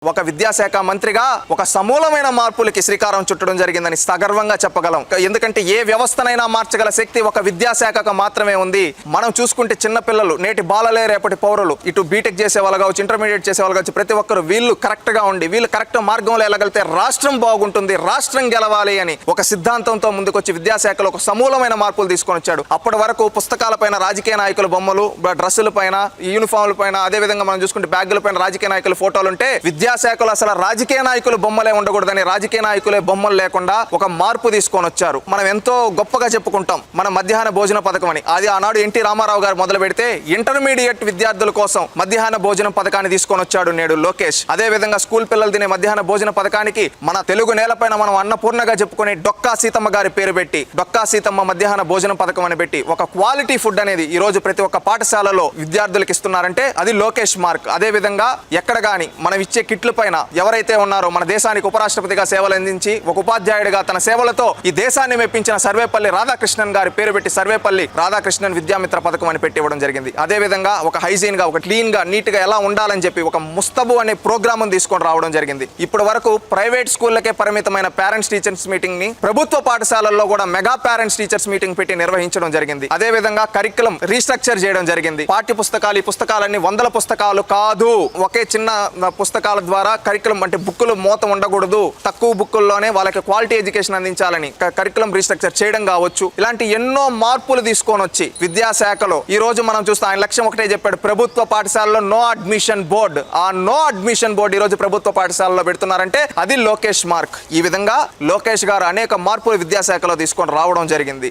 ఒక విద్యాశాఖ మంత్రిగా ఒక సమూలమైన మార్పులకి శ్రీకారం చుట్టడం జరిగిందని సగర్వంగా చెప్పగలం. ఎందుకంటే ఏ వ్యవస్థనైనా మార్చగల శక్తి ఒక విద్యాశాఖకు మాత్రమే ఉంది. మనం చూసుకుంటే చిన్నపిల్లలు, నేటి బాలలే రేపటి పౌరులు, ఇటు బీటెక్ చేసే వాళ్ళు కావచ్చు, ఇంటర్మీడియట్ చేసే వాళ్ళు కావచ్చు, ప్రతి ఒక్కరు వీళ్ళు కరెక్ట్ గా ఉండి వీళ్ళు కరెక్ట్ మార్గంలో వెళ్ళగలిగితే రాష్ట్రం బాగుంటుంది, రాష్ట్రం గెలవాలి అని ఒక సిద్ధాంతంతో ముందుకొచ్చి విద్యాశాఖలో ఒక సమూలమైన మార్పులు తీసుకొని వచ్చాడు. అప్పటి వరకు పుస్తకాలపైన రాజకీయ నాయకుల బొమ్మలు, డ్రెస్సుల పైన, యూనిఫామ్ల పైన, అదే విధంగా మనం చూసుకుంటే బ్యాగుల పైన రాజకీయ నాయకుల ఫోటోలు ఉంటే విద్యాశాఖలో అసలు రాజకీయ నాయకులు బొమ్మలే ఉండకూడదని రాజకీయ నాయకులే బొమ్మలు లేకుండా ఒక మార్పు తీసుకొని వచ్చారు. మనం ఎంతో గొప్పగా చెప్పుకుంటాం మన మధ్యాహ్న భోజన పథకం అని. అది ఆనాడు ఎన్టీ రామారావు గారు మొదలు పెడితే ఇంటర్మీడియట్ విద్యార్థుల కోసం మధ్యాహ్న భోజనం పథకాన్ని తీసుకొని వచ్చాడు నేడు లోకేష్. అదే విధంగా స్కూల్ పిల్లలు తినే మధ్యాహ్న భోజన పథకానికి మన తెలుగు నేలపైన మనం అన్నపూర్ణగా చెప్పుకునే డొక్కా సీతమ్మ గారి పేరు పెట్టి డొక్కా సీతమ్మ మధ్యాహ్న భోజనం పథకం అని పెట్టి ఒక క్వాలిటీ ఫుడ్ అనేది ఈ రోజు ప్రతి ఒక్క పాఠశాలలో విద్యార్థులకు ఇస్తున్నారంటే అది లోకేష్ మార్క్. అదే విధంగా ఎక్కడ గాని మనం ఇచ్చే కిట్ల పైన ఎవరైతే ఉన్నారో మన దేశానికి ఉపరాష్ట్రపతిగా సేవలు అందించి ఒక ఉపాధ్యాయుడిగా తన సేవలతో ఈ దేశాన్ని మెప్పించిన సర్వేపల్లి రాధాకృష్ణన్ గారి పేరు పెట్టి సర్వేపల్లి రాధాకృష్ణన్ విద్యామిత్ర పథకం అని పెట్టి ఇవ్వడం జరిగింది. అదే విధంగా ఒక హైజీన్ గా, ఒక క్లీన్ గా, నీట్ గా ఎలా ఉండాలని చెప్పి ఒక ముస్తబు అనే ప్రోగ్రామ్ తీసుకొని రావడం జరిగింది. ఇప్పటి వరకు ప్రైవేట్ స్కూళ్లకే పరిమితమైన పేరెంట్స్ టీచర్స్ మీటింగ్ ని ప్రభుత్వ పాఠశాలల్లో కూడా మెగా పేరెంట్స్ టీచర్స్ మీటింగ్ పెట్టి నిర్వహించడం జరిగింది. అదే విధంగా కరికులం రీస్ట్రక్చర్ చేయడం జరిగింది. పాఠ్య పుస్తకాలు, ఈ పుస్తకాలన్నీ 100 పుస్తకాలు కాదు, ఒకే చిన్న పుస్తకాల ద్వారా కరికులం అంటే బుక్కులు మోత ఉండకూడదు, తక్కువ బుక్కుల్లోనే వాళ్ళకి క్వాలిటీ ఎడ్యుకేషన్ అందించాలని కరికులం రీస్ట్రక్చర్ చేయడం కావచ్చు. ఇలాంటి ఎన్నో మార్పులు తీసుకొని వచ్చి విద్యాశాఖలో ఈ రోజు మనం చూస్తాం ఆయన లక్ష్యం ఒకటే చెప్పాడు, ప్రభుత్వ పాఠశాలలో నో అడ్మిషన్ బోర్డు. ఆ నో అడ్మిషన్ బోర్డు ఈ రోజు ప్రభుత్వ పాఠశాలలో పెడుతున్నారంటే అది లోకేష్ మార్క్. ఈ విధంగా లోకేష్ గారు అనేక మార్పులు విద్యాశాఖలో తీసుకొని రావడం జరిగింది.